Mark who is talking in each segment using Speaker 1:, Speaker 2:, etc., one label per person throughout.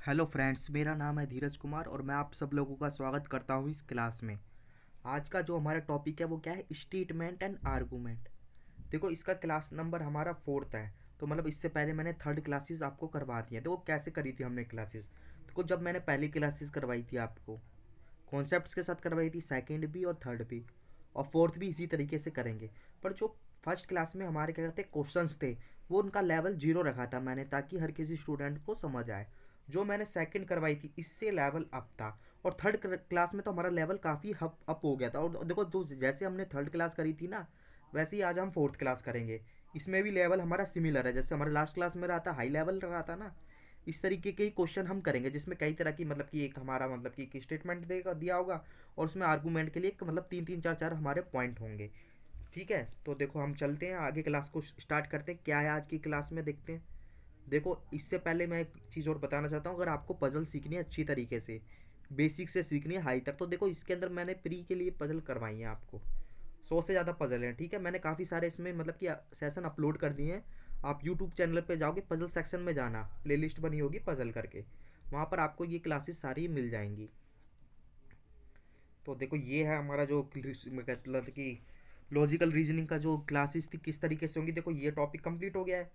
Speaker 1: Hello friends, मेरा नाम है धीरज कुमार और मैं आप सब लोगों का स्वागत करता हूँ इस क्लास में। आज का जो हमारा टॉपिक है वो क्या है? Statement and argument. देखो, इसका क्लास नंबर हमारा 4th है। तो मतलब इससे पहले मैंने थर्ड क्लासेस आपको करवा दी है। देखो कैसे करी थी हमने क्लासेस। देखो, जब मैंने पहली क्लासेस करवाई थी आपको कॉन्सेप्ट्स के साथ करवाई थी, सेकंड भी और थर्ड भी, और फोर्थ भी इसी तरीके से करेंगे। पर जो फर्स्ट क्लास में हमारे क्या कहते हैं क्वेश्चंस थे, वो उनका लेवल जीरो रखा था मैंने, ताकि हर किसी स्टूडेंट को समझ आए। जो मैंने सेकंड करवाई थी इससे लेवल अप था, और थर्ड क्लास में तो हमारा लेवल काफ़ी अप हो गया था। और देखो, जो जैसे हमने थर्ड क्लास करी थी ना, वैसे ही आज हम फोर्थ क्लास करेंगे। इसमें भी लेवल हमारा सिमिलर है, जैसे हमारे लास्ट क्लास में रहा था, हाई लेवल रहा था ना। इस तरीके के ही क्वेश्चन हम करेंगे, जिसमें कई तरह की मतलब कि एक हमारा मतलब कि एक स्टेटमेंट देगा दिया होगा, और उसमें आर्गूमेंट के लिए एक मतलब तीन तीन चार चार हमारे पॉइंट होंगे। ठीक है, तो देखो हम चलते हैं आगे, क्लास को स्टार्ट करते हैं। क्या है आज की क्लास में, देखते हैं। देखो, इससे पहले मैं एक चीज़ और बताना चाहता हूँ। अगर आपको पजल सीखनी है अच्छी तरीके से, बेसिक से सीखनी है हाई तक, तो देखो इसके अंदर मैंने प्री के लिए पजल करवाई है आपको। 100 से ज़्यादा पजल हैं। ठीक है, मैंने काफ़ी सारे इसमें मतलब कि सेशन अपलोड कर दिए हैं। आप यूट्यूब चैनल पे जाओगे, पजल सेक्शन में जाना, प्लेलिस्ट बनी होगी पजल करके, वहाँ पर आपको ये क्लासेस सारी मिल जाएंगी। तो देखो, ये है हमारा जो मतलब कि लॉजिकल रीजनिंग का जो क्लासेस थी किस तरीके से होंगी। देखो, ये टॉपिक कंप्लीट हो गया है,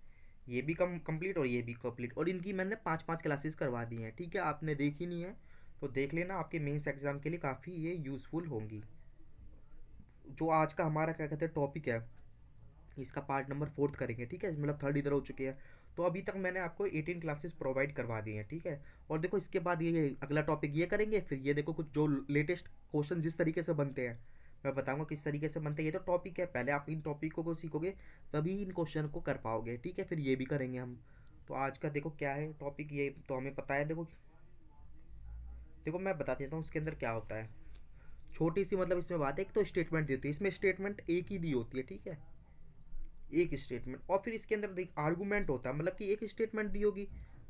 Speaker 1: ये भी कम कंप्लीट और ये भी कंप्लीट, और इनकी मैंने पाँच पाँच क्लासेस करवा दी हैं। ठीक है, आपने देखी नहीं है तो देख लेना, आपके मेंस एग्जाम के लिए काफ़ी ये यूज़फुल होंगी। जो आज का हमारा क्या कहते हैं टॉपिक है, इसका पार्ट नंबर 4th करेंगे। ठीक है, मतलब थर्ड इधर हो चुके हैं। तो अभी तक मैंने आपको 18 क्लासेस प्रोवाइड करवा दी हैं। ठीक है, और देखो इसके बाद ये अगला टॉपिक ये करेंगे। फिर ये देखो कुछ जो लेटेस्ट क्वेश्चन जिस तरीके से बनते हैं, मैं बताऊंगा किस तरीके से बनते हैं। ये तो टॉपिक है, पहले आप इन टॉपिकों को सीखोगे तभी इन क्वेश्चन को कर पाओगे। ठीक है, फिर ये भी करेंगे हम। तो आज का देखो क्या है टॉपिक, ये तो हमें पता है। देखो देखो मैं बता देता हूँ उसके अंदर क्या होता है। छोटी सी मतलब इसमें बात है, एक तो स्टेटमेंट दी होती है, इसमें स्टेटमेंट एक ही दी होती है। ठीक है, एक स्टेटमेंट, और फिर इसके अंदर देख आर्गूमेंट होता है, मतलब कि एक स्टेटमेंट दी होगी,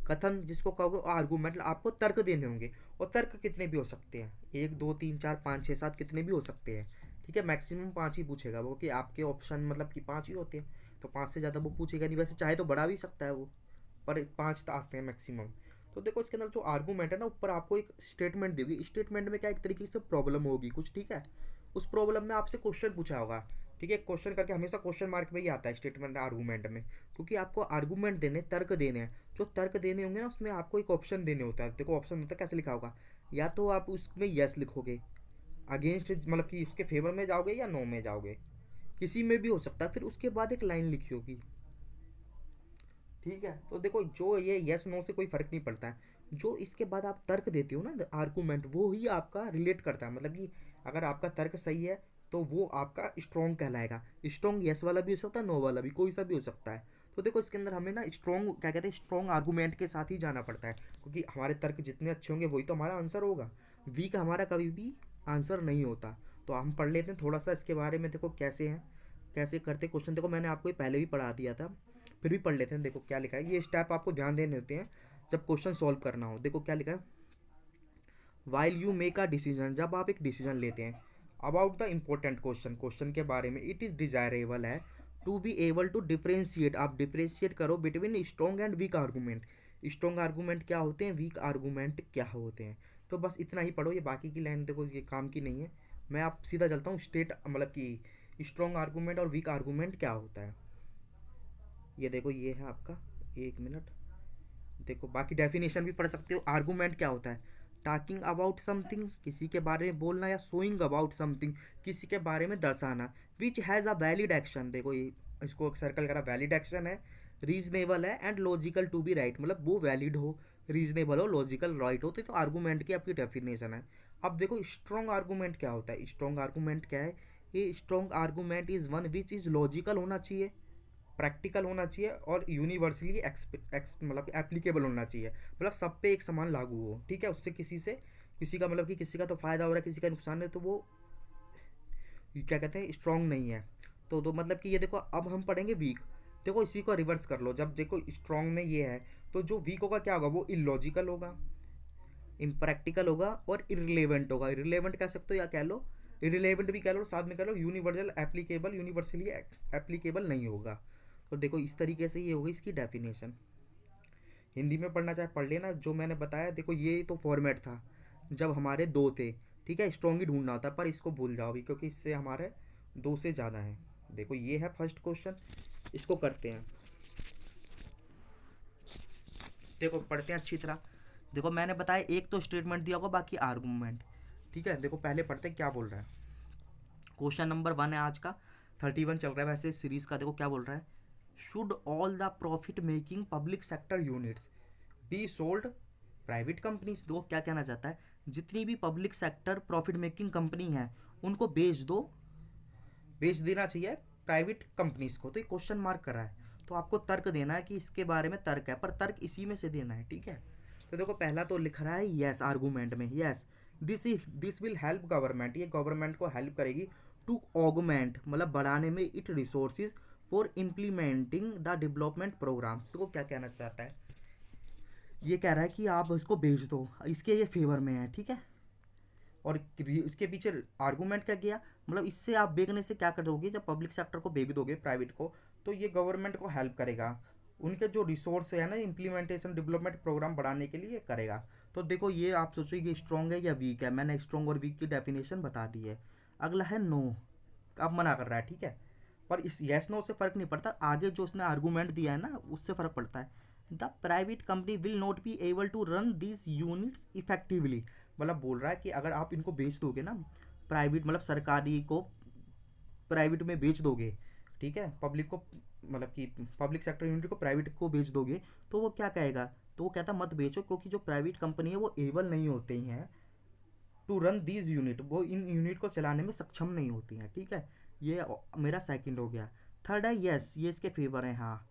Speaker 1: कथन जिसको कहोगे, आर्गूमेंट आपको तर्क देने होंगे। और तर्क कितने भी हो सकते हैं, एक दो तीन चार पाँच छः सात कितने भी हो सकते हैं। ठीक है, मैक्सिमम पाँच ही पूछेगा वो, कि आपके ऑप्शन मतलब कि पाँच ही होते हैं, तो पाँच से ज़्यादा वो पूछेगा नहीं। वैसे चाहे तो बढ़ा भी सकता है वो, पर पाँच तो आते हैं मैक्सिमम। तो देखो इसके अंदर जो आर्गूमेंट है ना, ऊपर आपको एक स्टेटमेंट दी होगी। स्टेटमेंट में क्या एक तरीके से प्रॉब्लम होगी कुछ। ठीक है, उस प्रॉब्लम में आपसे क्वेश्चन पूछा होगा। ठीक है, क्वेश्चन करके हमेशा क्वेश्चन मार्क में ही आता है स्टेटमेंट आर्गूमेंट में, क्योंकि आपको आर्गूमेंट देने, तर्क देने हैं। जो तर्क देने होंगे ना, उसमें आपको एक ऑप्शन देने होता है। देखो ऑप्शन होता है, कैसे लिखा होगा, या तो आप उसमें यस लिखोगे, अगेंस्ट मतलब कि उसके फेवर में जाओगे, या नो में जाओगे, किसी में भी हो सकता है। फिर उसके बाद एक लाइन लिखी होगी। ठीक है, तो देखो जो ये यस नो से कोई फर्क नहीं पड़ता है। जो इसके बाद आप तर्क देते हो ना, आर्गूमेंट, वो ही आपका रिलेट करता है। मतलब कि अगर आपका तर्क सही है तो वो आपका स्ट्रॉन्ग कहलाएगा। स्ट्रॉन्ग यस वाला भी हो सकता है, नो वाला भी, कोई सा भी हो सकता है। तो देखो इसके अंदर हमें ना स्ट्रॉन्ग क्या कहते हैं, स्ट्रॉन्ग आर्गूमेंट के साथ ही जाना पड़ता है, क्योंकि हमारे तर्क जितने अच्छे होंगे वही तो हमारा आंसर होगा। वीक हमारा कभी भी आंसर नहीं होता। तो हम पढ़ लेते हैं थोड़ा सा इसके बारे में। देखो कैसे हैं, कैसे करते क्वेश्चन। देखो मैंने आपको ये पहले भी पढ़ा दिया था, फिर भी पढ़ लेते हैं। देखो क्या लिखा है, ये स्टेप आपको ध्यान देने होते हैं जब क्वेश्चन सॉल्व करना हो। देखो क्या लिखा है, while you make a decision, जब आप एक डिसीजन लेते हैं, about the important question, question के बारे में, इट इज़ डिजायरेबल है to be able to differentiate, आप डिफ्रेंशिएट करो between strong and weak argument. Strong argument क्या होते हैं, वीक आर्गूमेंट क्या होते हैं। तो बस इतना ही पढ़ो, ये बाकी की लाइन देखो ये काम की नहीं है। मैं आप सीधा चलता हूँ स्टेट, मतलब कि स्ट्रॉन्ग आर्गूमेंट और वीक आर्गूमेंट क्या होता है। ये देखो ये है आपका, एक मिनट। देखो बाकी डेफिनेशन भी पढ़ सकते हो। आर्गूमेंट क्या होता है, टॉकिंग अबाउट समथिंग, किसी के बारे में बोलना, या शोइंग अबाउट समथिंग, किसी के बारे में दर्शाना, which has a valid action. देखो ये इसको सर्कल करा, वैलिड एक्शन है, रीजनेबल है, and logical to be right, मतलब वो वैलिड हो, रीजनेबल हो, लॉजिकल राइट हो। तो आर्गूमेंट की आपकी डेफिनेशन है। अब देखो स्ट्रॉन्ग आर्गूमेंट क्या होता है। स्ट्रॉन्ग आर्गूमेंट क्या है, ये strong argument is one which is logical होना चाहिए, प्रैक्टिकल होना चाहिए, और यूनिवर्सली मतलब एप्लीकेबल होना चाहिए, मतलब सब पे एक समान लागू हो। ठीक है, उससे किसी का मतलब कि किसी का तो फ़ायदा हो रहा है, किसी का नुकसान है, तो वो क्या कहते हैं, स्ट्रांग नहीं है। तो मतलब कि ये देखो, अब हम पढ़ेंगे वीक। देखो इसी को रिवर्स कर लो, जब देखो स्ट्रांग में ये है, तो जो वीक होगा क्या होगा, वो इलॉजिकल होगा, इम्प्रैक्टिकल होगा, और इरिलेवेंट होगा। इरिलेवेंट कह सकते हो या कह लो, इरिलेवेंट भी कह लो, साथ में कह लो यूनिवर्सल एप्लीकेबल, यूनिवर्सली एप्लीकेबल नहीं होगा। तो देखो इस तरीके से ये होगी इसकी डेफिनेशन। हिंदी में पढ़ना चाहे पढ़ लेना, जो मैंने बताया देखो ये तो फॉर्मेट था जब हमारे दो थे, ठीक है, स्ट्रॉन्ग ही ढूंढना होता, पर इसको भूल जाओ अभी क्योंकि इससे हमारे दो से ज़्यादा हैं। देखो ये है फर्स्ट क्वेश्चन, इसको करते हैं। देखो पढ़ते हैं अच्छी तरह। देखो मैंने बताया एक तो स्टेटमेंट दिया होगा, बाकी आर्गूमेंट, ठीक है। देखो पहले पढ़ते हैं क्या बोल रहा है। क्वेश्चन नंबर 1 है आज का, 31 चल रहा है वैसे सीरीज का। देखो क्या बोल रहा है, should all the profit making public sector units be sold private companies. देखो क्या कहना चाहता है, जितनी भी public sector profit making company है उनको बेच देना चाहिए प्राइवेट कंपनीज को। तो ये क्वेश्चन मार्क कर रहा है, तो आपको तर्क देना है कि इसके बारे में तर्क है, पर तर्क इसी में से देना है, ठीक है। तो देखो पहला तो लिख रहा है यस आर्गूमेंट में, yes this will help government, ये गवर्नमेंट को हेल्प करेगी टू ऑगमेंट मतलब बढ़ाने में it resources for implementing the development programs. तो क्या कहना चाहता है, ये कह रहा है कि आप इसको बेच दो, इसके ये फेवर में है, ठीक है। और इसके पीछे आर्गूमेंट क्या किया, मतलब इससे आप बेचने से क्या करोगे, जब पब्लिक सेक्टर को बेच दोगे प्राइवेट को, तो ये गवर्नमेंट को हेल्प करेगा, उनके जो रिसोर्स है ना इम्प्लीमेंटेशन डेवलपमेंट प्रोग्राम बढ़ाने के लिए करेगा। तो देखो ये आप सोचो कि स्ट्रॉन्ग है या वीक है, मैंने स्ट्रॉन्ग और वीक की डेफिनेशन बता दी है। अगला है नो, अब मना कर रहा है, ठीक है। पर इस येस नो से फ़र्क नहीं पड़ता, आगे जो उसने आर्गूमेंट दिया है ना उससे फ़र्क पड़ता है। The private company will not be able to run these units effectively, मतलब बोल रहा है कि अगर आप इनको बेच दोगे ना, प्राइवेट मतलब सरकारी को प्राइवेट में बेच दोगे, ठीक है, पब्लिक को मतलब कि पब्लिक सेक्टर यूनिट को प्राइवेट को बेच दोगे, तो वो क्या कहेगा, तो वो कहता मत बेचो, क्योंकि जो प्राइवेट कंपनी है वो एबल नहीं होते हैं टू रन दीज यूनिट, वो इन यूनिट को चलाने में सक्षम नहीं होती हैं, ठीक है। ये मेरा सेकंड हो गया। थर्ड है यस, ये इसके फेवर है, हाँ,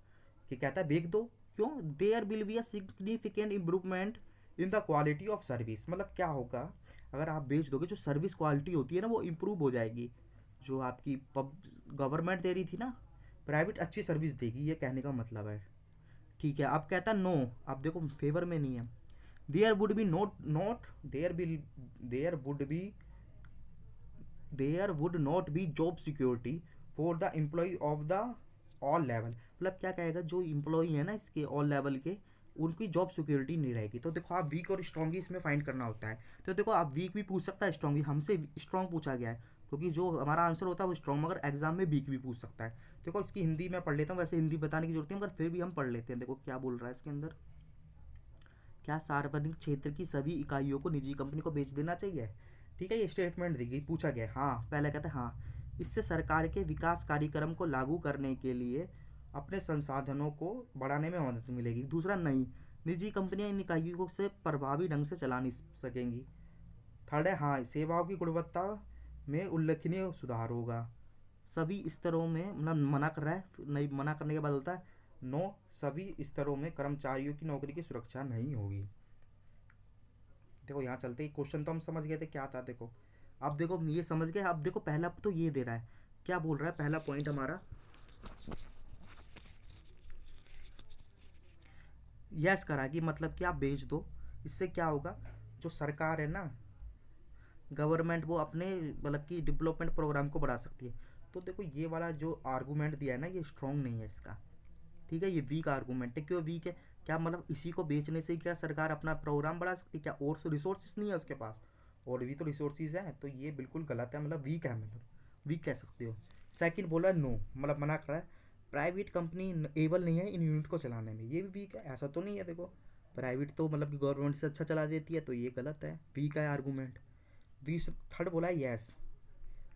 Speaker 1: कि कहता है बेच दो, क्यों, there will be a significant improvement in the quality of service, मतलब क्या होगा, अगर आप बेच दोगे जो सर्विस क्वालिटी होती है ना वो इम्प्रूव हो जाएगी, जो आपकी पब गवर्नमेंट दे रही थी ना, प्राइवेट अच्छी सर्विस देगी, ये कहने का मतलब है, ठीक है। अब कहता नो, अब देखो फेवर में नहीं है, there would be not there would be there would not be job security for the employ of the all level, मतलब क्या कहेगा, जो इम्प्लॉय है ना इसके ऑल लेवल के, उनकी जॉब सिक्योरिटी नहीं रहेगी। तो देखो आप वीक और स्ट्रॉन्ग इसमें फाइंड करना होता है। तो देखो आप वीक भी पूछ सकता है, स्ट्रॉन्ग भी, हमसे स्ट्रॉन्ग पूछा गया है क्योंकि जो हमारा आंसर होता है वो स्ट्रॉन्ग, मगर एग्जाम में वीक भी पूछ सकता है। देखो इसकी हिंदी मैं पढ़ लेता हूँ, वैसे हिंदी बताने की जरूरत नहीं मगर फिर भी हम पढ़ लेते हैं। देखो क्या बोल रहा है इसके अंदर, क्या सार्वजनिक क्षेत्र की सभी इकाइयों को निजी कंपनी को बेच देना चाहिए, ठीक है, ये स्टेटमेंट दी गई, पूछा गया, हाँ, पहले कहते हैं हाँ, इससे सरकार के विकास कार्यक्रम को लागू करने के लिए अपने संसाधनों को बढ़ाने में मदद मिलेगी। दूसरा नहीं, निजी कंपनियां इन इकाइयों से प्रभावी ढंग से चला नहीं सकेंगी। थर्ड है हाँ, सेवाओं की गुणवत्ता में उल्लेखनीय सुधार होगा। सभी स्तरों में मतलब मना कर रहा है, नहीं मना करने के बाद होता है नो, सभी स्तरों में कर्मचारियों की नौकरी की सुरक्षा नहीं होगी। देखो यहाँ चलते ही क्वेश्चन तो हम समझ गए थे क्या था। देखो अब देखो ये समझ गए, अब देखो पहला तो ये दे रहा है, क्या बोल रहा है, पहला पॉइंट हमारा यस करा कि मतलब कि आप भेज दो, इससे क्या होगा, जो सरकार है ना गवर्नमेंट, वो अपने मतलब कि डेवलपमेंट प्रोग्राम को बढ़ा सकती है। तो देखो ये वाला जो आर्गूमेंट दिया है ना ये स्ट्रॉन्ग नहीं है इसका, ठीक है, ये वीक आर्गूमेंट है। क्यों वीक है, क्या मतलब इसी को बेचने से क्या सरकार अपना प्रोग्राम बढ़ा सकती है क्या, और रिसोर्सेज नहीं है उसके पास, और भी तो रिसोर्सेज हैं, तो ये बिल्कुल गलत है, मतलब वीक है, मतलब वीक कह सकते हो। सेकंड बोला नो, मतलब मना कर रहा है, प्राइवेट कंपनी एबल नहीं है इन यूनिट को चलाने में, ये भी वीक है, ऐसा तो नहीं है। देखो प्राइवेट तो मतलब कि गवर्नमेंट से अच्छा चला देती है, तो ये गलत है, वीक है आर्गूमेंट। दिस थर्ड बोला yes,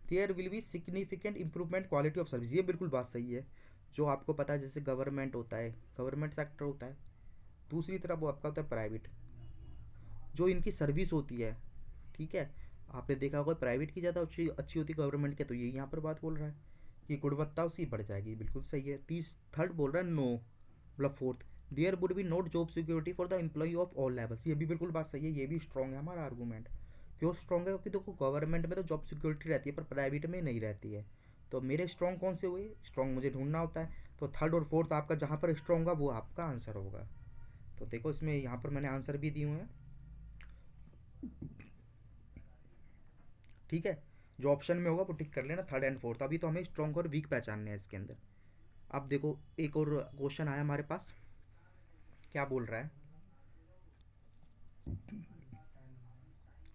Speaker 1: there will be significant improvement quality of service, ये बिल्कुल बात सही है। जो आपको पता है जैसे गवर्नमेंट होता है, गवर्नमेंट सेक्टर होता है, दूसरी तरफ वो आपका होता है प्राइवेट, जो इनकी सर्विस होती है, ठीक है, आपने देखा होगा प्राइवेट की ज़्यादा अच्छी अच्छी होती है गवर्नमेंट के, तो ये यहाँ पर बात बोल रहा है कि गुणवत्ता उसकी बढ़ जाएगी, बिल्कुल सही है। थर्ड बोल रहा है नो, मतलब fourth, there would be not job security for the employ of all levels, ये भी बिल्कुल बात सही है, ये भी स्ट्रॉन्ग है हमारा आर्गूमेंट। क्यों स्ट्रॉन्ग है, क्योंकि देखो गवर्नमेंट में तो जॉब सिक्योरिटी रहती है पर प्राइवेट में नहीं रहती है। तो मेरे स्ट्रॉन्ग कौन से हुए, स्ट्रॉन्ग मुझे ढूंढना होता है, तो थर्ड और फोर्थ आपका जहाँ पर स्ट्रॉन्ग होगा वो आपका आंसर होगा। तो देखो इसमें यहाँ पर मैंने आंसर भी दिए हुए हैं, ठीक है, जो ऑप्शन में होगा वो टिक कर लेना, थर्ड एंड फोर्थ। अभी तो हमें स्ट्रॉन्ग और वीक पहचानने हैं इसके अंदर। अब देखो एक और क्वेश्चन आया हमारे पास, क्या बोल रहा है,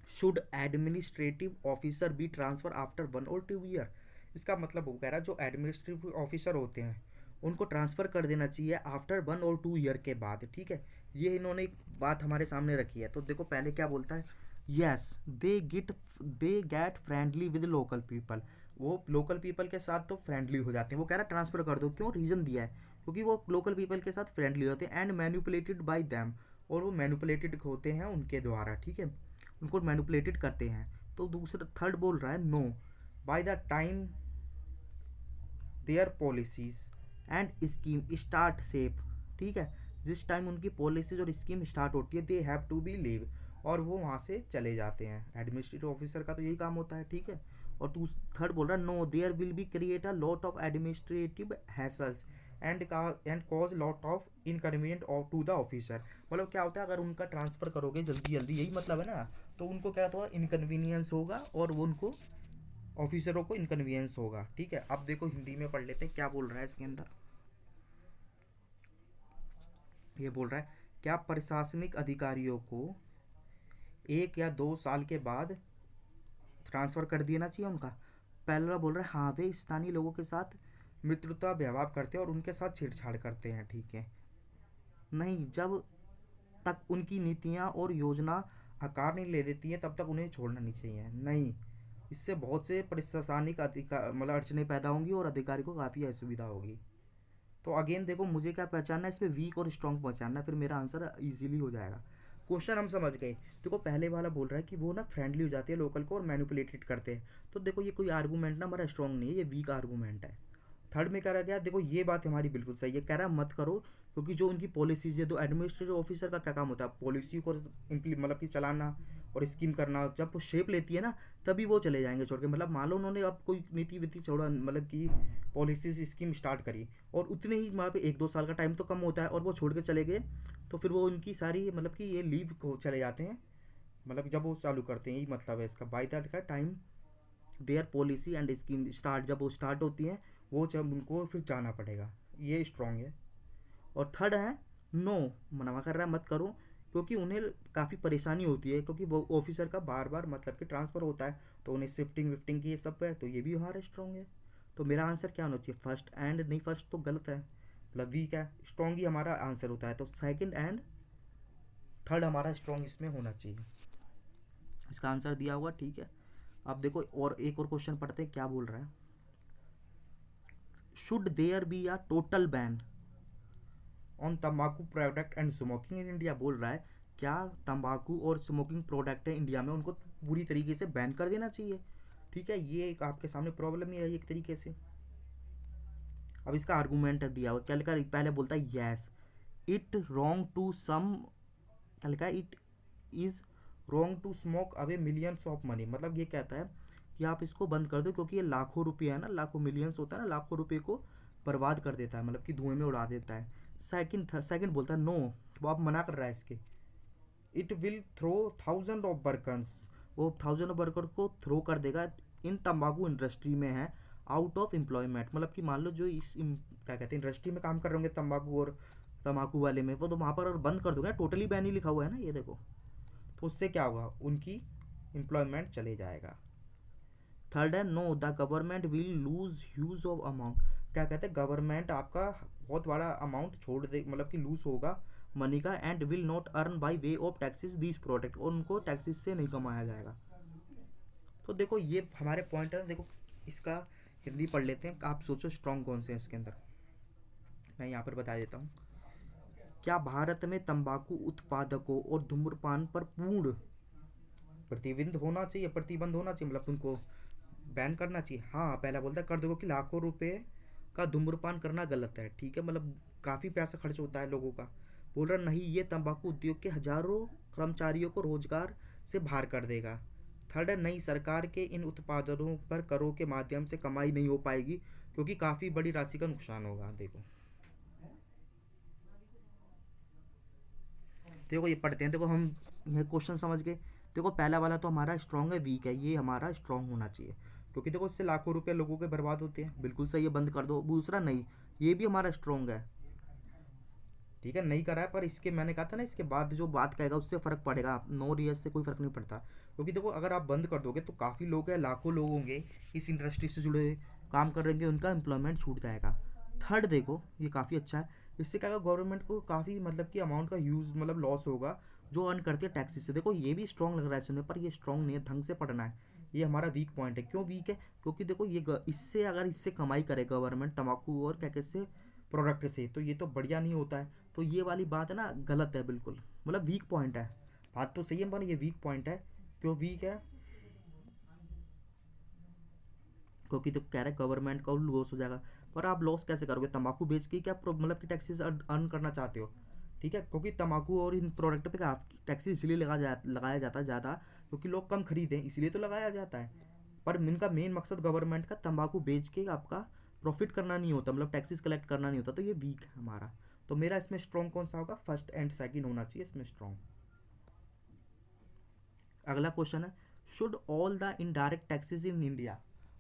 Speaker 1: should administrative officer be transfer after 1 और 2 ईयर। इसका मतलब वो कह रहा है जो एडमिनिस्ट्रेटिव ऑफिसर होते हैं उनको ट्रांसफ़र कर देना चाहिए आफ्टर 1 और 2 ईयर के बाद, ठीक है। ये इन्होंने एक बात हमारे सामने रखी है। तो देखो पहले क्या बोलता है, yes they get friendly with local people. वो लोकल पीपल के साथ तो फ्रेंडली हो जाते हैं। वो कह रहा है ट्रांसफ़र कर दो, क्यों, रीज़न दिया है क्योंकि वो लोकल पीपल के साथ फ्रेंडली होते हैं एंड मैनिपुलेटेड बाय दैम, और वो मैनिपुलेटेड होते हैं उनके द्वारा, ठीक है, उनको मैनिपुलेटेड करते हैं। तो दूसरा थर्ड बोल रहा है no, by the time there policies and scheme start shape, ठीक है, जिस टाइम उनकी पॉलिसीज और स्कीम स्टार्ट होती है they have to be leave, और वो वहाँ से चले जाते हैं। एडमिनिस्ट्रेटिव ऑफिसर का तो यही काम होता है, ठीक है। और तू थर्ड बोल रहा है no there will be create a lot of administrative hassles and cause lot of inconvenient to the officer. मतलब क्या होता है, अगर उनका ट्रांसफ़र करोगे जल्दी जल्दी, यही मतलब है ना, तो उनको क्या होगा, इनकन्वीनियंस होगा और वो उनको ऑफिसरों को इनकन्वीनियंस होगा, ठीक है। अब देखो हिंदी में पढ़ लेते हैं क्या बोल रहा है इसके अंदर। ये बोल रहा है क्या प्रशासनिक अधिकारियों को 1 या 2 साल के बाद ट्रांसफ़र कर देना चाहिए उनका। पहला बोल रहा है हाँ वे स्थानीय लोगों के साथ मित्रता व्यवहार करते हैं और उनके साथ छेड़छाड़ करते हैं, ठीक है। नहीं, जब तक उनकी नीतियाँ और योजना आकार नहीं ले देती हैं तब तक उन्हें छोड़ना नहीं चाहिए। नहीं, इससे बहुत से प्रशासनिक अधिकार मतलब अड़चने पैदा होंगी और अधिकारी को काफ़ी असुविधा होगी। तो अगेन देखो मुझे क्या पहचानना है, इस पर वीक और स्ट्रॉन्ग पहचानना है, फिर मेरा आंसर इजीली हो जाएगा। क्वेश्चन हम समझ गए। देखो पहले वाला बोल रहा है कि वो ना फ्रेंडली हो जाते हैं लोकल को और मैनिपुलेटेड करते हैं। तो देखो ये कोई आर्गूमेंट ना हमारा स्ट्रॉन्ग नहीं है, ये वीक आर्गूमेंट है। थर्ड में कह रहा गया, देखो ये बात हमारी बिल्कुल सही है, कह रहा है मत करो क्योंकि जो उनकी पॉलिसीज है, तो एडमिनिस्ट्रेटिव ऑफिसर का क्या काम होता है, पॉलिसी को मतलब कि चलाना और स्कीम करना। जब वो शेप लेती है ना तभी वो चले जाएंगे छोड़ के। मतलब मान लो उन्होंने अब कोई नीति विति छोड़ा, मतलब कि पॉलिसीज स्कीम स्टार्ट करी और उतने ही वहाँ पे 1 2 साल का टाइम तो कम होता है और वो छोड़ के चले गए, तो फिर वो उनकी सारी मतलब कि ये लीव को चले जाते हैं। मतलब जब वो चालू करते हैं, यही मतलब है इसका, बाय दैट का time their policy and scheme start, जब वो स्टार्ट होती हैं वो जब उनको फिर जाना पड़ेगा, ये स्ट्रॉन्ग है। और थर्ड है नो, मना कर रहा है मत करो क्योंकि उन्हें काफ़ी परेशानी होती है क्योंकि वो ऑफिसर का बार बार मतलब कि ट्रांसफ़र होता है तो उन्हें शिफ्टिंग विफ्टिंग की ये सब है, तो ये भी हमारा स्ट्रॉन्ग है। तो मेरा आंसर क्या होना चाहिए, फर्स्ट एंड, नहीं फर्स्ट तो गलत है, मतलब वीक है, स्ट्रॉन्ग ही हमारा आंसर होता है। तो सेकंड एंड थर्ड हमारा स्ट्रॉन्ग इसमें होना चाहिए, इसका आंसर दिया हुआ, ठीक है। अब देखो और एक और क्वेश्चन पढ़ते हैं क्या बोल रहा है, should there be a total ban on तम्बाकू product and smoking in India. बोल रहा है क्या तंबाकू और स्मोकिंग प्रोडक्ट है इंडिया में उनको पूरी तरीके से बैन कर देना चाहिए, ठीक है। ये एक आपके सामने प्रॉब्लम ही है एक तरीके से। अब इसका आर्गूमेंट दिया हुआ क्या लिखा है, पहले बोलता है yes it wrong to sum, क्या लिखा है, it is wrong to smoke away millions of money. मतलब ये कहता है कि आप इसको बंद कर दो क्योंकि ये लाखों रुपये है ना, लाखों मिलियंस होता है ना, लाखों रुपये को बर्बाद कर देता है, मतलब कि धुएं में उड़ा देता है। सेकंड बोलता है नो, वो आप मना कर रहा है इसके, it will throw thousand of workers, वो थाउजेंड ऑफ वर्कर को थ्रो कर देगा इन तंबाकू इंडस्ट्री में है आउट ऑफ एम्प्लॉयमेंट। मतलब कि मान लो जो क्या कहते हैं इंडस्ट्री में काम कर रहे होंगे तंबाकू और तंबाकू वाले में, वो तो वहाँ पर और बंद कर दोगे, टोटली बैन ही लिखा हुआ है ना ये देखो, तो उससे क्या होगा, उनकी एम्प्लॉयमेंट चले जाएगा। थर्ड है know the government will lose huge of amount, क्या कहते हैं गवर्नमेंट आपका बहुत बड़ा अमाउंट छोड़ दे, मतलब कि लूज होगा मनी का, and will not earn by way of taxes this product, और उनको टैक्सेस से नहीं कमाया जाएगा। तो देखो ये हमारे पॉइंट है। देखो इसका हिंदी पढ़ लेते हैं, आप सोचो स्ट्रॉन्ग कौन से हैं इसके अंदर, मैं यहाँ पर बता देता हूँ। क्या भारत में तंबाकू उत्पादकों और धूम्रपान पर पूर्ण प्रतिबंध होना चाहिए, मतलब उनको बैन करना चाहिए। हाँ पहला बोलता है कर दो कि लाखों रुपए का धूम्रपान करना गलत है, ठीक है, मतलब काफ़ी पैसा खर्च होता है लोगों का। बोल रहा नहीं, ये तंबाकू उद्योग के हजारों कर्मचारियों को रोजगार से बाहर कर देगा। थर्ड है नहीं, सरकार के इन उत्पादनों पर करों के माध्यम से कमाई नहीं हो पाएगी क्योंकि काफ़ी बड़ी राशि का नुकसान होगा। देखो देखो ये पढ़ते हैं, देखो हम ये क्वेश्चन समझ गए। देखो पहला वाला तो हमारा स्ट्रॉन्ग है, वीक है, ये हमारा स्ट्रॉन्ग होना चाहिए क्योंकि देखो इससे लाखों रुपए लोगों के बर्बाद होते हैं, बिल्कुल सही है, बंद कर दो। दूसरा नहीं, ये भी हमारा स्ट्रॉन्ग है, ठीक है, नहीं करा है, पर इसके मैंने कहा था ना, इसके बाद जो बात कहेगा उससे फ़र्क पड़ेगा। आप 9 ईयर्स से कोई फ़र्क नहीं पड़ता, क्योंकि देखो अगर आप बंद कर दोगे तो काफ़ी लोग हैं, लाखों लोग होंगे इस इंडस्ट्री से जुड़े हुए, काम कर रहेंगे, उनका एम्प्लॉयमेंट छूट जाएगा। थर्ड देखो, ये काफ़ी अच्छा है, इससे क्या होगा, गवर्नमेंट को काफ़ी मतलब कि अमाउंट का यूज़ मतलब लॉस होगा जो अर्न करती है टैक्सी से। देखो ये भी स्ट्रॉन्ग लग रहा है सुनने पर, ये स्ट्रॉन्ग नहीं है, ढंग से पढ़ना है। ये हमारा वीक पॉइंट है। क्यों वीक है? क्योंकि देखो ये इससे अगर इससे कमाई करे गवर्नमेंट तंबाकू और क्या कहते प्रोडक्ट से, तो ये तो बढ़िया नहीं होता है। तो ये वाली बात है ना, गलत है बिल्कुल, मतलब वीक पॉइंट है। बात तो सही है पर ये वीक पॉइंट है। क्यों वीक है? क्योंकि तो कह रहे हैं गवर्नमेंट का लॉस हो जाएगा। पर आप लॉस कैसे करोगे? तंबाकू बेच के क्या मतलब कि टैक्सेस अर्न करना चाहते हो? ठीक है, क्योंकि तंबाकू और इन प्रोडक्ट पे टैक्स इसलिए लगाया जाता है ज़्यादा, क्योंकि लोग कम खरीदें, इसलिए तो लगाया जाता है। पर इनका मेन मकसद गवर्नमेंट का तंबाकू बेच के आपका प्रॉफिट करना नहीं होता, मतलब टैक्सेस कलेक्ट करना नहीं होता। तो ये वीक है हमारा। तो मेरा इसमें स्ट्रॉन्ग कौन सा होगा? फर्स्ट एंड सेकंड होना चाहिए इसमें स्ट्रॉन्ग। अगला क्वेश्चन है, should all the indirect taxes in India,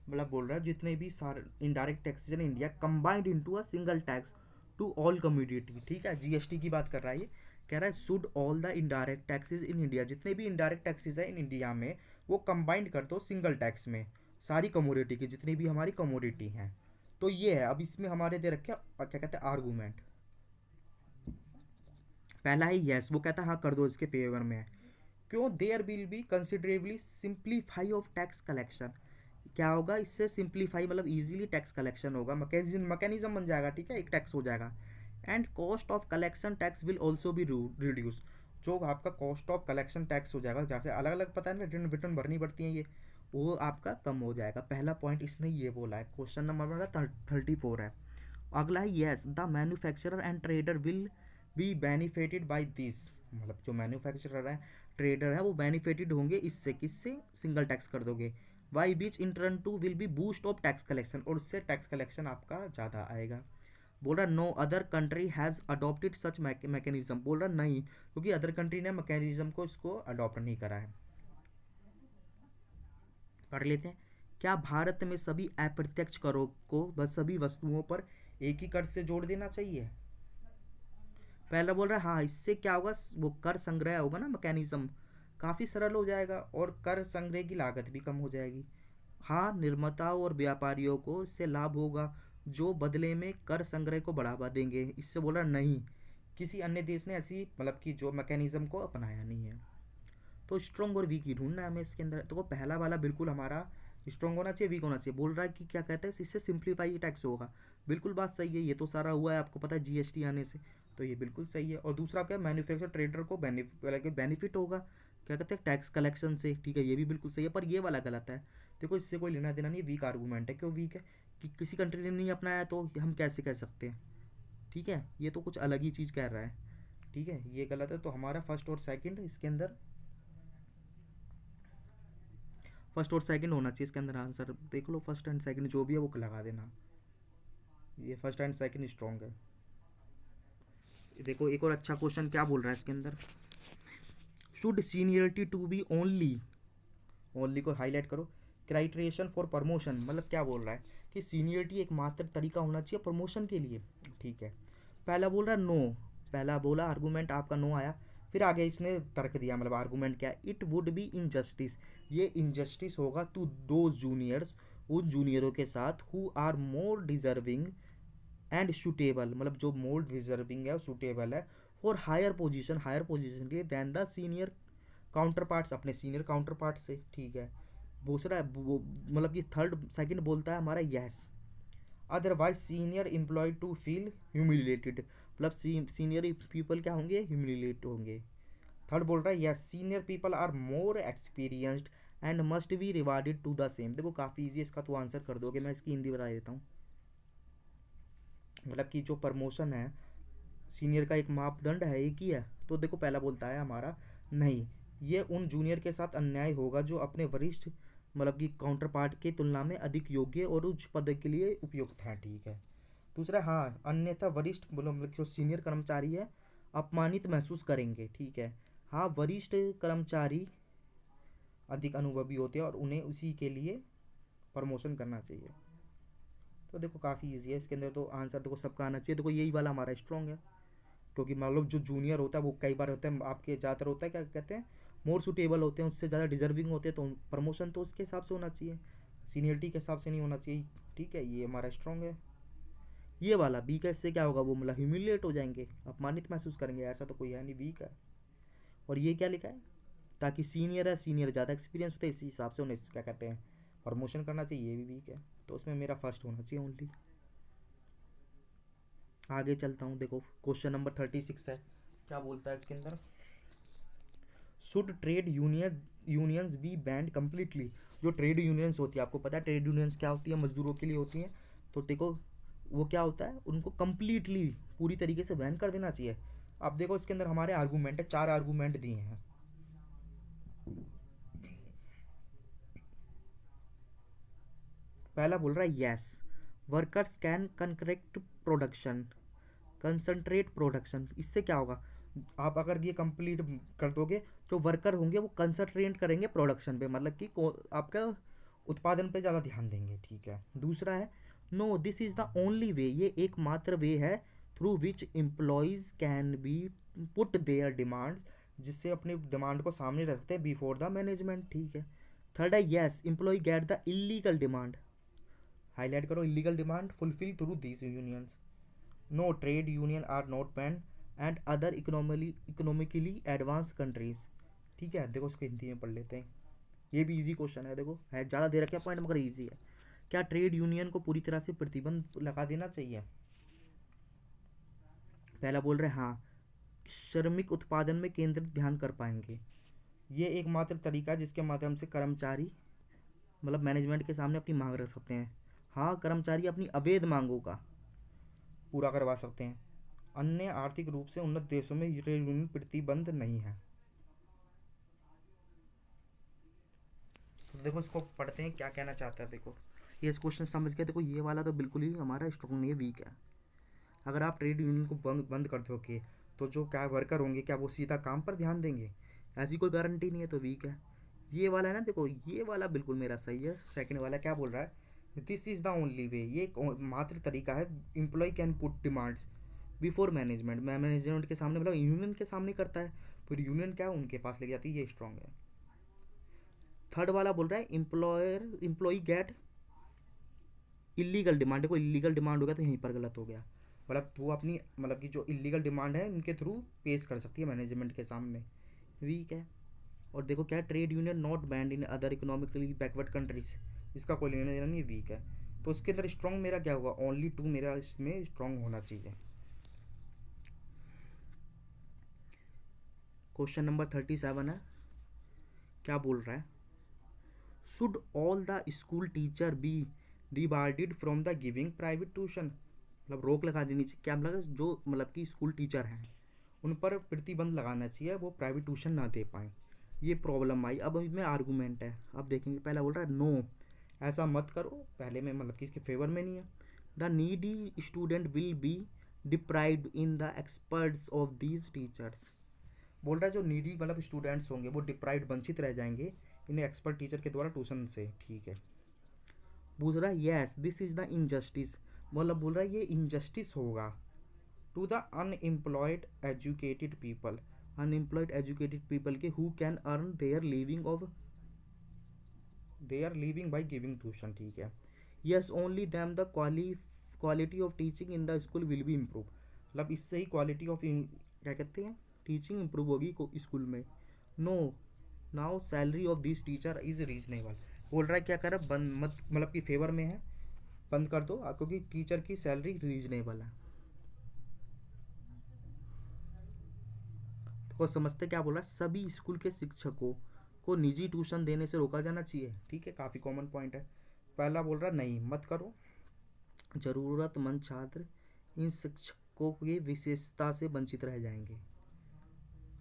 Speaker 1: मतलब बोल रहा है जितने भी सारे indirect taxes in India combined into a single tax to all community. ठीक है, जीएसटी की बात कर रहा है ये। कह रहा है should all the indirect taxes in India, जितने भी इनडायरेक्ट टैक्सेस है इन इंडिया में वो कंबाइंड कर दो सिंगल टैक्स में, सारी कमोडिटी की, जितनी भी हमारी कमोडिटी हैं। तो ये है, अब इसमें हमारे दे रखे क्या कहते हैं आर्गूमेंट। पहला है यस, वो कहता है हाँ कर दो, इसके फेवर में है। क्यों? There will be considerably simplify of tax collection. क्या होगा इससे? सिंप्लीफाई मतलब इजीली टैक्स कलेक्शन होगा, मैकेनिज्म बन जाएगा। ठीक है, एक टैक्स हो जाएगा। And cost of collection tax will also be reduce, जो आपका कॉस्ट ऑफ कलेक्शन टैक्स हो जाएगा, जैसे अलग अलग पता है ना रिटर्न रिटर्न भरनी पड़ती है ये, वो आपका कम हो जाएगा। पहला पॉइंट इसने ये बोला है। क्वेश्चन नंबर हमारा 34 है। अगला है yes the manufacturer and trader will be benefited by this, मतलब जो मैन्युफैक्चरर है ट्रेडर है वो बेनिफिटेड होंगे इससे। किससे? सिंगल टैक्स कर दोगे। Which in turn to will be boost of tax collection, और उससे टैक्स कलेक्शन आपका ज़्यादा आएगा। बोल रहा no other country has adopted such mechanism, बोल रहा नहीं, क्योंकि अदर कंट्री ने मैकेनिज्म को इसको अडॉप्ट नहीं करा है। पढ़ लेते हैं। क्या भारत में सभी अप्रत्यक्ष करों को बस सभी वस्तुओं पर एक ही कर से जोड़ देना चाहिए? पहला बोल रहा है हाँ, इससे क्या होगा, वो कर संग्रह होगा ना, मैकेनिज्म काफ़ी सरल हो जाएगा और कर संग्रह की लागत भी कम हो जाएगी। हाँ, निर्माताओं और व्यापारियों को इससे लाभ होगा जो बदले में कर संग्रह को बढ़ावा देंगे। इससे बोल रहा नहीं, किसी अन्य देश ने ऐसी मतलब कि जो मैकेनिज्म को अपनाया नहीं है। तो स्ट्रॉन्ग और वीक ही ढूंढना है हमें इसके अंदर। तो वो पहला वाला बिल्कुल हमारा स्ट्रॉन्ग होना चाहिए, वीक होना चाहिए। बोल रहा है कि क्या कहते हैं इससे सिंप्लीफाई टैक्स होगा, बिल्कुल बात सही है। ये तो सारा हुआ है, आपको पता है जीएसटी आने से, तो ये बिल्कुल सही है। और दूसरा क्या, मैन्युफैक्चर ट्रेडर को बेनिफिट होगा क्या कहते हैं टैक्स कलेक्शन से। ठीक है, ये भी बिल्कुल सही है, पर ये वाला गलत है। देखो इससे कोई लेना देना नहीं, वीक आर्गूमेंट है। क्यों वीक है? कि किसी कंट्री ने नहीं अपनाया तो हम कैसे कह सकते हैं? ठीक है, ये तो कुछ अलग ही चीज़ कह रहा है। ठीक है, ये गलत है। तो हमारा फर्स्ट और सेकंड इसके अंदर, फर्स्ट और सेकंड होना चाहिए इसके अंदर आंसर। देख लो फर्स्ट एंड सेकंड जो भी है वो लगा देना, ये फर्स्ट एंड सेकंड स्ट्रॉन्ग है। देखो एक और अच्छा क्वेश्चन क्या बोल रहा है इसके अंदर, should seniority to be only, only को हाईलाइट करो, क्राइटेरियन फॉर प्रमोशन, मतलब क्या बोल रहा है कि सीनियरिटी एक मात्र तरीका होना चाहिए प्रमोशन के लिए। ठीक है, पहला बोल रहा है नो, पहला बोला आर्गूमेंट आपका नो आया। फिर आगे इसने तर्क दिया, मतलब आर्गूमेंट क्या है, इट वुड बी इनजस्टिस, ये इनजस्टिस होगा टू दो जूनियर्स, उन जूनियरों के साथ who are more deserving and suitable, मतलब जो मोर डिजर्विंग है सूटेबल है फॉर हायर पोजीशन के लिए than the senior counterparts, अपने सीनियर काउंटर पार्ट से। ठीक है, दूसरा मतलब कि थर्ड सेकंड बोलता है हमारा yes, otherwise senior employ to feel humiliated, मतलब सीनियर पीपल क्या होंगे, ह्यूमिलेट होंगे। थर्ड बोल रहा है yes, senior people are more experienced and must be rewarded to the same. देखो काफ़ी ईजी है, इसका तो आंसर कर दोगे, मैं इसकी हिंदी बता देता हूँ। मतलब कि जो प्रमोशन है सीनियर का एक मापदंड है, एक ही है। तो देखो पहला बोलता है हमारा नहीं, ये उन जूनियर के साथ अन्याय होगा जो अपने वरिष्ठ मतलब कि काउंटर पार्ट की तुलना में अधिक योग्य और उच्च पद के लिए उपयुक्त हैं। ठीक है, दूसरा हाँ, अन्यथा वरिष्ठ मतलब जो सीनियर कर्मचारी है अपमानित महसूस करेंगे। ठीक है, हाँ वरिष्ठ कर्मचारी अधिक अनुभवी होते हैं और उन्हें उसी के लिए प्रमोशन करना चाहिए। तो देखो काफ़ी इजी है, इसके अंदर तो आंसर देखो सबका आना चाहिए। देखो यही वाला हमारा स्ट्रॉन्ग है। क्योंकि मान लो जो जूनियर होता है वो कई बार होता है आपके ज़्यादातर होता है क्या कहते हैं, मोर सुटेबल होते हैं, उससे ज़्यादा डिजर्विंग होते हैं, तो प्रमोशन तो उसके हिसाब से होना चाहिए, सीनियरिटी के हिसाब से नहीं होना चाहिए। ठीक है, ये हमारा स्ट्रॉन्ग है। ये वाला वीक है, इससे क्या होगा, वो मतलब ह्यूमिलिएट हो जाएंगे, अपमानित महसूस करेंगे, ऐसा तो कोई है नहीं, वीक है। और ये क्या लिखा है, ताकि सीनियर है, सीनियर ज़्यादा एक्सपीरियंस होता है, इसी हिसाब से उन्हें क्या कहते हैं प्रमोशन करना चाहिए, ये भी वीक है। तो उसमें मेरा फर्स्ट होना चाहिए ओनली। आगे चलता हूँ, देखो क्वेश्चन नंबर 36 है, क्या बोलता है इसके अंदर, should trade unions be banned completely. जो ट्रेड यूनियंस होती है, आपको पता है ट्रेड यूनियंस क्या होती है, मजदूरों के लिए होती हैं। तो देखो वो क्या होता है, उनको कम्प्लीटली पूरी तरीके से बैन कर देना चाहिए। अब देखो इसके अंदर हमारे आर्गूमेंट है, 4 आर्गूमेंट दिए हैं। पहला बोल रहा है yes, workers can concrete production, concentrate production. इससे क्या होगा, आप अगर ये कंप्लीट कर दोगे, जो वर्कर होंगे वो कंसंट्रेट करेंगे प्रोडक्शन पे, मतलब कि आपका उत्पादन पे ज़्यादा ध्यान देंगे। ठीक है, दूसरा है no this is the only way, ये एकमात्र वे है through which employees can be put their demands, जिससे अपनी डिमांड को सामने रखते हैं बिफोर द मैनेजमेंट। ठीक है, थर्ड है yes employ get the illegal demand, highlight करो, illegal demand fulfil through these unions. No trade union are not ban and other economically advance countries. ठीक है, देखो उसको हिंदी में पढ़ लेते हैं, ये भी इजी क्वेश्चन है, देखो है ज़्यादा दे रखा है पॉइंट मगर इजी है। क्या ट्रेड यूनियन को पूरी तरह से प्रतिबंध लगा देना चाहिए। पहला बोल रहे हैं हाँ, श्रमिक उत्पादन में केंद्रित ध्यान कर पाएंगे, ये एकमात्र तरीका है जिसके माध्यम से कर्मचारी मतलब मैनेजमेंट के सामने अपनी मांग रख सकते हैं। हाँ, कर्मचारी अपनी अवैध मांगों का पूरा करवा सकते हैं, अन्य आर्थिक रूप से उन्नत देशों में ट्रेड यूनियन प्रतिबंध नहीं है। तो देखो इसको पढ़ते हैं क्या कहना चाहता है। देखो ये इस क्वेश्चन समझ के, देखो ये वाला तो बिल्कुल ही हमारा स्ट्रॉन्ग नहीं है, वीक है। अगर आप ट्रेड यूनियन को बंद बंद कर दोगे तो जो क्या वर्कर होंगे क्या वो सीधा काम पर ध्यान देंगे, ऐसी कोई गारंटी नहीं है, तो वीक है। ये वाला है ना, देखो ये वाला बिल्कुल मेरा सही है। सेकंड वाला क्या बोल रहा है, this is the only way, ये एक मात्र तरीका है, employ can put demands before management, management के सामने मतलब यूनियन के सामने करता है, फिर यूनियन क्या है उनके पास लेके जाती है, ये स्ट्रॉन्ग है। थर्ड वाला बोल रहा है एम्प्लॉय गेट इलीगल डिमांड, देखो इलीगल डिमांड हो गया तो यहीं पर गलत हो गया, मतलब वो अपनी मतलब कि जो इलीगल डिमांड है इनके थ्रू पेश कर सकती है मैनेजमेंट के सामने, वीक है। और देखो क्या, trade union not band in other economically backward countries, इसका कोई लेना देना नहीं, वीक है। तो उसके अंदर स्ट्रॉन्ग मेरा क्या होगा, ओनली 2 मेरा इसमें स्ट्रॉन्ग होना चाहिए। क्वेश्चन नंबर 37 है, क्या बोल रहा है, should all the school teacher be debarred from the giving private tuition, मतलब रोक लगा देनी चाहिए, क्या मतलब जो मतलब कि स्कूल टीचर हैं उन पर प्रतिबंध लगाना चाहिए, वो प्राइवेट ट्यूशन ना दे पाएँ, ये प्रॉब्लम आई। अब इसमें आर्गूमेंट है, अब देखेंगे। पहला बोल रहा है नो, ऐसा मत करो, पहले में मतलब कि इसके फेवर में नहीं है। The needy student will be deprived in the experts of these teachers, बोल रहा है जो नीडी मतलब स्टूडेंट्स होंगे वो डिप्राइव्ड वंचित रह जाएंगे इन्हें एक्सपर्ट टीचर के द्वारा ट्यूशन से। ठीक है, पूछ रहा है yes this is the injustice, मतलब बोल रहा है ये इनजस्टिस होगा to the unemployed educated people, unemployed educated people के who can earn their living by giving tuition. ठीक है, yes only then the quality of teaching in the school will be improve, मतलब इससे ही क्वालिटी ऑफ क्या कहते हैं teaching improve होगी स्कूल में। No, now salary of this teacher is reasonable, बोल रहा है क्या कर रहा है, बंद मत मतलब कि फेवर में है, बंद कर दो क्योंकि टीचर की सैलरी रीजनेबल है। तो समझते क्या बोल रहा है, सभी स्कूल के शिक्षकों को निजी ट्यूशन देने से रोका जाना चाहिए। ठीक है, काफ़ी कॉमन पॉइंट है। पहला बोल रहा नहीं मत करो, ज़रूरतमंद छात्र इन शिक्षकों की विशेषता से वंचित रह जाएंगे।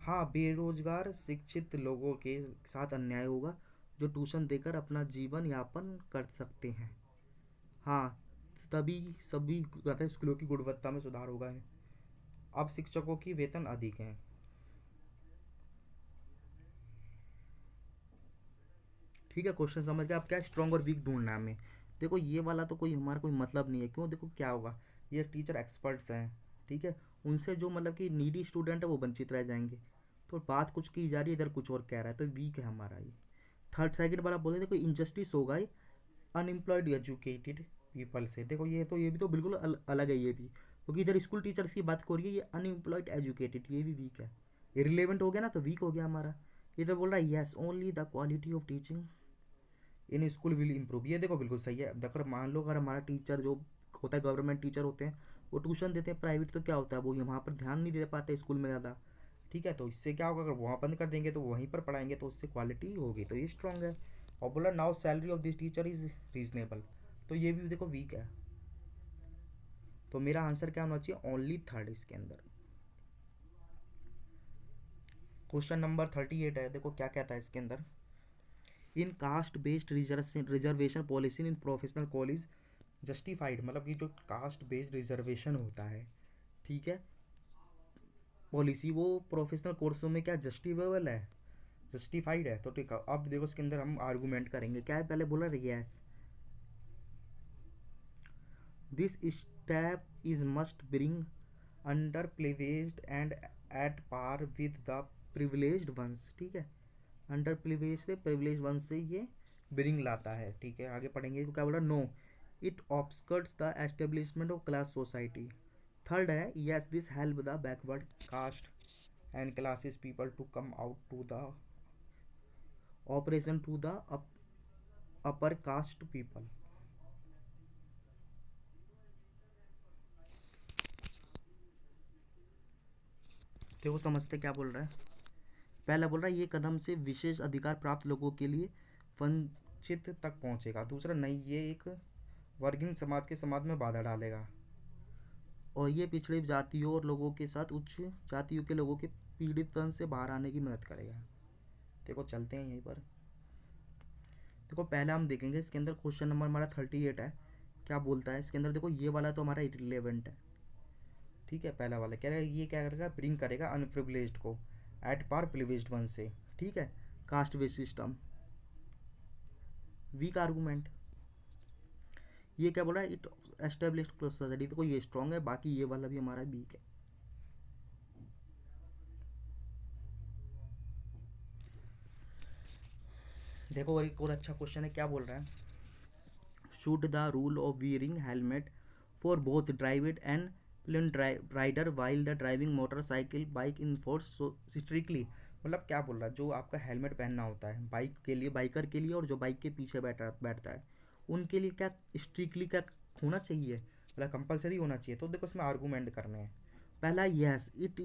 Speaker 1: हाँ, बेरोजगार शिक्षित लोगों के साथ अन्याय होगा जो ट्यूशन देकर अपना जीवन यापन कर सकते हैं। हाँ, तभी सभी कहते हैं स्कूलों की गुणवत्ता में सुधार होगा। अब शिक्षकों की वेतन अधिक है। ठीक है, क्वेश्चन समझ गया। अब क्या स्ट्रॉन्ग और वीक ढूंढना है हमें। देखो ये वाला तो कोई हमारा कोई मतलब नहीं है, क्यों, देखो क्या होगा, ये टीचर एक्सपर्ट्स हैं, ठीक है, उनसे जो मतलब कि नीडी स्टूडेंट है वो वंचित रह जाएंगे। तो बात कुछ की जा रही है, इधर कुछ और कह रहा है, तो वीक है हमारा ये। थर्ड सेकंड वाला बोले देखो इनजस्टिस होगा ये अनएम्प्लॉयड एजुकेटेड पीपल से। देखो ये तो, ये भी तो बिल्कुल अलग है ये भी, क्योंकि इधर स्कूल टीचर्स की बात हो रही है, ये अनएम्प्लॉयड एजुकेटेड, ये भी वीक है। इरिलेवेंट हो गया ना, तो वीक हो गया हमारा। इधर बोल रहा है yes only the quality of teaching in school will improve, ये देखो बिल्कुल सही है। अगर मान लो अगर हमारा टीचर जो होता है, गवर्नमेंट टीचर होते हैं, वो ट्यूशन देते हैं प्राइवेट, तो क्या होता है वो वहाँ पर ध्यान नहीं दे पाते स्कूल में ज़्यादा। ठीक है, तो इससे क्या होगा, अगर वहाँ बंद कर देंगे तो वहीं पर पढ़ाएंगे, तो उससे क्वालिटी होगी, तो ये स्ट्रांग है। और बोला now salary of this teacher is reasonable, तो ये भी देखो वीक है। तो मेरा आंसर क्या होना चाहिए, ओनली थर्ड इसके अंदर। क्वेश्चन नंबर 38 है, देखो क्या कहता है इसके अंदर। In caste based reservation policy in professional college justified, मतलब कि जो कास्ट बेस्ड रिजर्वेशन होता है, ठीक है, पॉलिसी, वो प्रोफेशनल कोर्सों में क्या जस्टिफेबल है, जस्टिफाइड है। तो ठीक है, अब देखो इसके अंदर हम आर्गूमेंट करेंगे। क्या है, पहले बोला yes this step is must bring under privileged and at par with the privileged ones, ठीक है, अंडर प्रिविलेज से प्रिविलेज वन से ये ब्रिंग लाता है। ठीक है, आगे पढ़ेंगे। क्या बोला, no it obstructs the establishment of class society. Third है yes this help the backward caste and classes people to come out to the operation to the upper caste people. देखो समझते क्या बोल रहा है। पहला बोल रहा है ये कदम से विशेष अधिकार प्राप्त लोगों के लिए वंचित तक पहुंचेगा। दूसरा, नहीं ये एक वर्गीय समाज के समाज में बाधा डालेगा, और ये पिछड़े जातियों और लोगों के साथ उच्च जातियों के लोगों के पीड़ित तन से बाहर आने की मदद करेगा। देखो चलते हैं यहीं पर। देखो पहला हम देखेंगे इसके अंदर, क्वेश्चन नंबर हमारा 38 है, क्या बोलता है इसके अंदर। देखो ये वाला तो हमारा इरिलेवेंट है, ठीक है। पहला वाला कह रहा है ये क्या करेगा, ब्रिंग करेगा अनप्रिविलेज्ड को एट पार प्रिविलेज्ड वन से, ठीक है, caste base system, weak argument. ये क्या बोल रहा है, इट एस्टेब्लिश्ड सोसाइटी, देखो ये स्ट्रांग है, बाकी ये वाला भी हमारा वीक है। देखो और एक और अच्छा क्वेश्चन है, क्या बोल रहा है, should the rule of wearing helmet for both driver and pillion rider while the driving motorcycle bike in force strictly. मतलब क्या बोल रहा है, जो आपका हेलमेट पहनना होता है बाइक के लिए, बाइकर के लिए, और जो बाइक के पीछे बैठता है, उनके लिए क्या स्ट्रिक्टली क्या होना चाहिए, मतलब कंपलसरी होना चाहिए। तो देखो इसमें आर्गूमेंट करने हैं। पहला, yes it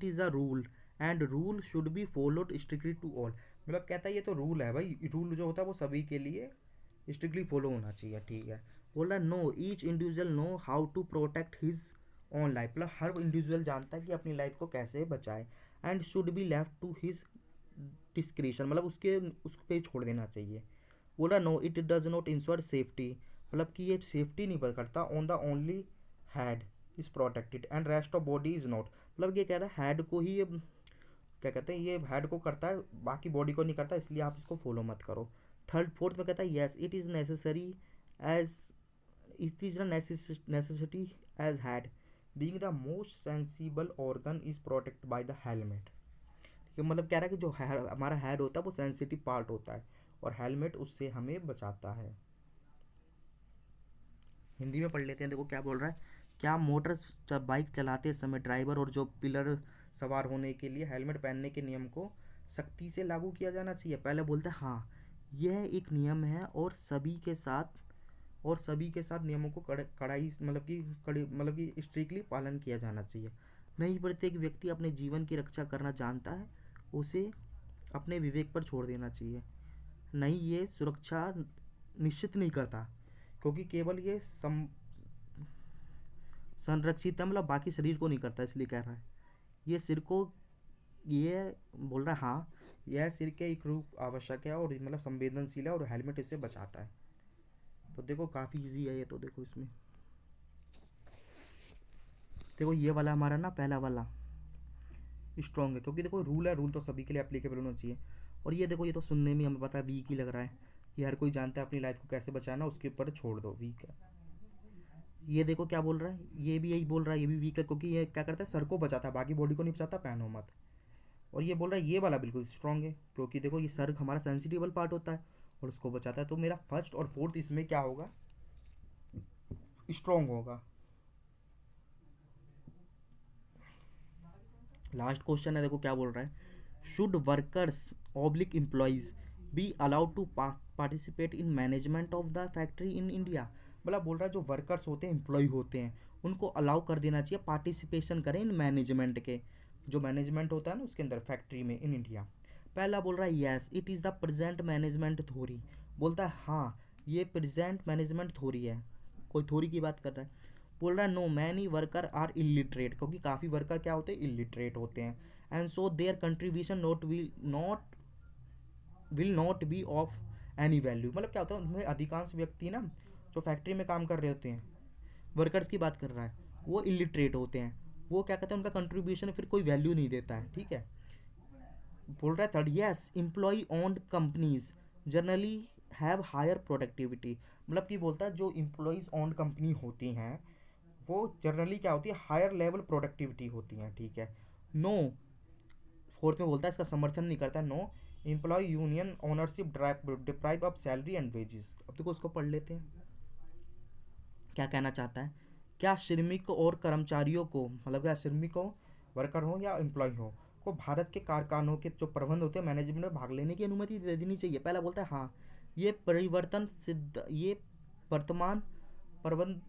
Speaker 1: is a rule and rule should be followed strictly to all. मतलब कहता है ये तो रूल है भाई, रूल जो होता है वो सभी के लिए स्ट्रिक्टली फॉलो होना चाहिए, ठीक है। बोल रहा है no each individual know how to protect his own life, मतलब हर इंडिविजुअल जानता है कि अपनी लाइफ को कैसे बचाए, and should be left to his discretion, मतलब उस पे छोड़ देना चाहिए। बोल रहा no it does not ensure safety, मतलब कि ये सेफ्टी नहीं करता, on the only head is protected and rest of body is not, मतलब ये कह रहा है हेड को ही ये क्या कहते हैं, ये हेड को करता है, बाकी बॉडी को नहीं करता, इसलिए आप इसको फॉलो मत करो। थर्ड फोर्थ में कहता है yes it is necessary as it is necessity as head being the most sensible organ is protect by the helmet. ठीक है, मतलब कह रहा है कि जो हमारा हेड होता है वो सेंसिटिव पार्ट होता है, और हेलमेट उससे हमें बचाता है। हिंदी में पढ़ लेते हैं। देखो क्या बोल रहा है, क्या मोटर बाइक चलाते समय ड्राइवर और जो पिलर सवार होने के लिए हेलमेट पहनने के नियम को सख्ती से लागू किया जाना चाहिए। पहले बोलते हैं हाँ यह एक नियम है, और सभी के साथ नियमों को कड़ाई मतलब कि स्ट्रिक्टली पालन किया जाना चाहिए। नहीं, प्रत्येक व्यक्ति अपने जीवन की रक्षा करना जानता है, उसे अपने विवेक पर छोड़ देना चाहिए। नहीं, ये सुरक्षा निश्चित नहीं करता, क्योंकि केवल ये संरक्षित है, मतलब बाकी शरीर को नहीं करता, इसलिए कह रहा है ये सिर को, ये बोल रहा है हाँ यह सिर के एक रूप आवश्यक है, और मतलब संवेदनशील है, और हेलमेट इसे बचाता है। तो देखो काफ़ी इजी है ये, तो देखो इसमें देखो ये वाला हमारा ना पहला वाला स्ट्रॉन्ग है, क्योंकि देखो रूल है, रूल तो सभी के लिए एप्लीकेबल होना चाहिए। और ये देखो ये तो सुनने में हमें पता है वीक ही लग रहा है, कि हर कोई जानता है अपनी लाइफ को कैसे बचाना, उसके ऊपर छोड़ दो, वीक है। ये देखो क्या बोल रहा है, ये भी यही बोल रहा है, ये भी वीक है क्योंकि ये क्या करता है, सर को बचाता है, बाकी बॉडी को नहीं बचाता, पहनो मत। और ये बोल रहा है ये वाला बिल्कुल स्ट्रांग है क्योंकि देखो ये सर हमारा सेंसिटिवल पार्ट होता है और उसको बचाता है। तो मेरा फर्स्ट और फोर्थ इसमें क्या होगा, स्ट्रांग होगा। लास्ट क्वेश्चन है, देखो क्या बोल रहा है, should workers oblique employees be allowed to participate in management of the factory in India. मतलब बोल रहा है जो वर्कर्स होते हैं, एम्प्लॉय होते हैं, उनको अलाउ कर देना चाहिए पार्टिसिपेशन करें इन मैनेजमेंट के, जो मैनेजमेंट होता है ना उसके अंदर फैक्ट्री में इन इंडिया। पहला बोल रहा है yes it is the present management theory. बोलता है हाँ ये प्रेजेंट मैनेजमेंट थ्योरी है, कोई थ्योरी की बात कर रहा है। बोल रहा है no many worker are illiterate, क्योंकि काफ़ी वर्कर क्या होते हैं, इलिटरेट होते हैं। And so their contribution will not be of any value. मतलब क्या होता है, उनमें अधिकांश व्यक्ति ना जो फैक्ट्री में काम कर रहे होते हैं, वर्कर्स की बात कर रहा है, वो इलिटरेट होते हैं, वो क्या कहते हैं, उनका कंट्रीब्यूशन फिर कोई वैल्यू नहीं देता है, ठीक है। बोल रहा है third yes employ owned companies generally have higher productivity. मतलब कि बोलता है जो एम्प्लॉयज़ ओन्ड कंपनी होती हैं वो जनरली क्या होती है, हायर लेवल प्रोडक्टिविटी होती हैं, ठीक है। नो, फोर्थ में बोलता है इसका समर्थन नहीं करता, no employ union ownership deprive of salary and wages. अब देखो उसको पढ़ लेते हैं क्या कहना चाहता है। क्या श्रमिक और कर्मचारियों को, मतलब क्या श्रमिक हो, वर्कर हो या एम्प्लॉय हो, को भारत के कारखानों के जो प्रबंध होते हैं मैनेजमेंट में भाग लेने की अनुमति दे देनी चाहिए। पहला बोलता है हाँ ये परिवर्तन सिद्ध, ये वर्तमान प्रबंध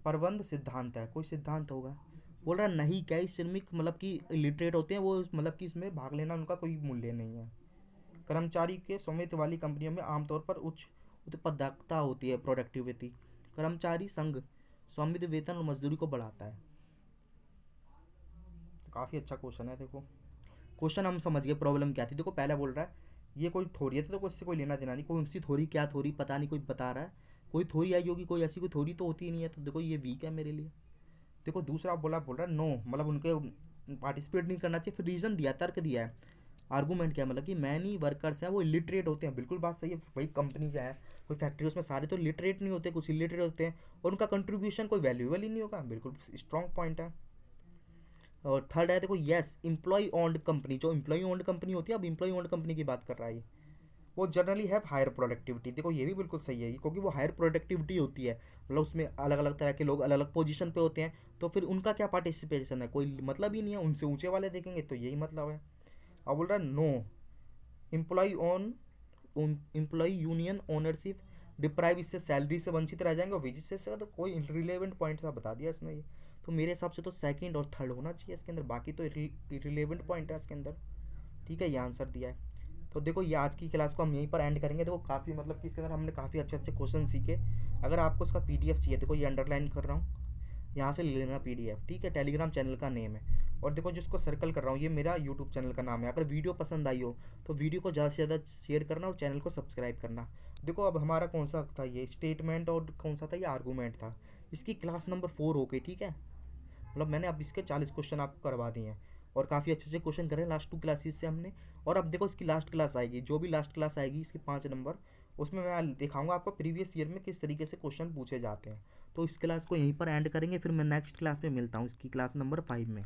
Speaker 1: प्रबंध सिद्धांत है, कोई सिद्धांत होगा। बोल रहा है नहीं, क्या ही श्रमिक मतलब कि इलिटरेट होते हैं वो, मतलब कि इसमें भाग लेना उनका कोई मूल्य नहीं है। कर्मचारी के स्वामित्व वाली कंपनियों में आमतौर पर उच्च उत्पादकता होती है, प्रोडक्टिविटी। कर्मचारी संघ स्वामित्व वेतन और मजदूरी को बढ़ाता है। तो काफ़ी अच्छा क्वेश्चन है। देखो क्वेश्चन हम समझ गए, प्रॉब्लम क्या थी। देखो पहला बोल रहा है ये कोई थोड़ी है, तो देखो इससे कोई लेना देना नहीं, कोई सी थोड़ी क्या थोड़ी पता नहीं, कोई बता रहा है कोई थोड़ी आई होगी, कोई ऐसी कोई थोड़ी तो होती ही नहीं है, तो देखो ये वीक है मेरे लिए। देखो दूसरा बोल रहा है नो, मतलब उनके पार्टिसिपेट नहीं करना चाहिए, फिर रीज़न दिया, तर्क दिया है। आर्गूमेंट क्या, मतलब कि मैनी वर्कर्स हैं वो इलिटरेट होते हैं, बिल्कुल बात सही है भाई। कंपनी क्या है, कोई फैक्ट्री, उसमें सारे तो लिटरेट नहीं होते, कुछ इलिटरेट होते हैं और उनका कंट्रीब्यूशन कोई वैल्यूएबल ही नहीं होगा, बिल्कुल स्ट्रॉन्ग पॉइंट है। और थर्ड है देखो यस एम्प्लॉय ओन्ड कंपनी, जो एम्प्लॉय ओन्ड कंपनी होती है, अब एम्प्लॉय ओन्ड कंपनी की बात कर रहा है ये, वो जनरली हैव हायर प्रोडक्टिविटी। देखो ये भी बिल्कुल सही है क्योंकि वो हायर प्रोडक्टिविटी होती है, मतलब उसमें अलग अलग तरह के लोग अलग अलग पोजीशन पे होते हैं, तो फिर उनका क्या पार्टिसिपेशन है, कोई मतलब ही नहीं है। उनसे ऊंचे वाले देखेंगे तो यही मतलब है। अब बोल रहा है no employ on employ union ownership deprive, इससे सैलरी से वंचित रह जाएंगे और वेजेस से, तो कोई रिलेवेंट पॉइंट सा बता दिया इसने ये। तो मेरे हिसाब से तो सेकंड और थर्ड होना चाहिए इसके अंदर, बाकी तो इरिलेवेंट पॉइंट है इसके अंदर, ठीक है। ये आंसर दिया है। तो देखो ये आज की क्लास को हम यहीं पर एंड करेंगे। देखो काफ़ी मतलब कि इसके अंदर हमने काफ़ी अच्छे अच्छे क्वेश्चन सीखे। अगर आपको इसका पीडीएफ चाहिए, देखो ये अंडरलाइन कर रहा हूँ, यहाँ से ले लेना पीडीएफ, ठीक है। टेलीग्राम चैनल का नेम है। और देखो जिसको सर्कल कर रहा हूँ ये मेरा यूट्यूब चैनल का नाम है। अगर वीडियो पसंद आई हो तो वीडियो को ज़्यादा से ज़्यादा शेयर करना और चैनल को सब्सक्राइब करना। देखो अब हमारा कौन सा था, ये स्टेटमेंट और कौन सा था, ये आर्गूमेंट था। इसकी क्लास नंबर 4 हो गई, ठीक है। मतलब मैंने अब इसके 40 क्वेश्चन आपको करवा दिए हैं और काफ़ी अच्छे अच्छे क्वेश्चन करे लास्ट 2 क्लासेस से हमने। और अब देखो इसकी लास्ट क्लास आएगी, जो भी लास्ट क्लास आएगी इसके 5 नंबर, उसमें मैं दिखाऊंगा आपको प्रीवियस ईयर में किस तरीके से क्वेश्चन पूछे जाते हैं। तो इस क्लास को यहीं पर एंड करेंगे, फिर मैं नेक्स्ट क्लास में मिलता हूँ, इसकी क्लास नंबर 5 में।